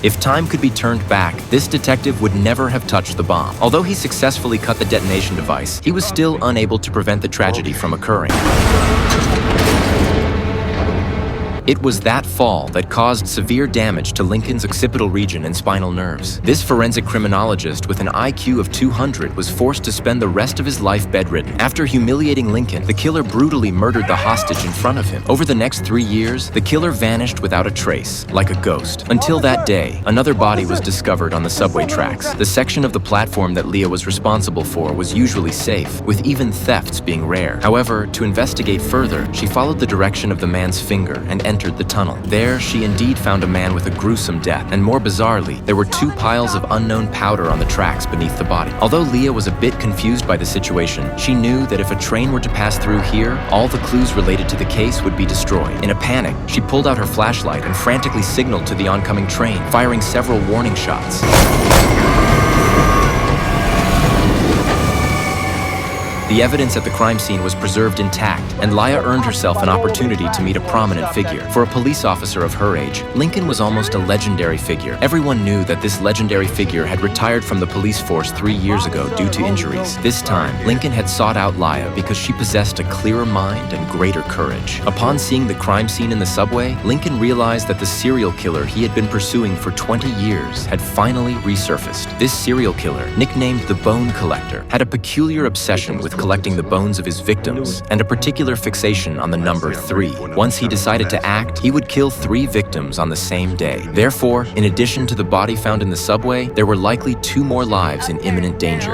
If time could be turned back, this detective would never have touched the bomb. Although he successfully cut the detonation device, he was still unable to prevent the tragedy from occurring. It was that fall that caused severe damage to Lincoln's occipital region and spinal nerves. This forensic criminologist with an IQ of 200 was forced to spend the rest of his life bedridden. After humiliating Lincoln, the killer brutally murdered the hostage in front of him. Over the next 3 years, the killer vanished without a trace, like a ghost. Until that day, another body was discovered on the subway tracks. The section of the platform that Leah was responsible for was usually safe, with even thefts being rare. However, to investigate further, she followed the direction of the man's finger and entered the tunnel. There, she indeed found a man with a gruesome death, and more bizarrely, there were 2 piles of unknown powder on the tracks beneath the body. Although Leah was a bit confused by the situation, she knew that if a train were to pass through here, all the clues related to the case would be destroyed. In a panic, she pulled out her flashlight and frantically signaled to the oncoming train, firing several warning shots. The evidence at the crime scene was preserved intact, and Leah earned herself an opportunity to meet a prominent figure. For a police officer of her age, Lincoln was almost a legendary figure. Everyone knew that this legendary figure had retired from the police force 3 years ago due to injuries. This time, Lincoln had sought out Leah because she possessed a clearer mind and greater courage. Upon seeing the crime scene in the subway, Lincoln realized that the serial killer he had been pursuing for 20 years had finally resurfaced. This serial killer, nicknamed the Bone Collector, had a peculiar obsession with collecting the bones of his victims, and a particular fixation on the number 3. Once he decided to act, he would kill 3 victims on the same day. Therefore, in addition to the body found in the subway, there were likely 2 more lives in imminent danger.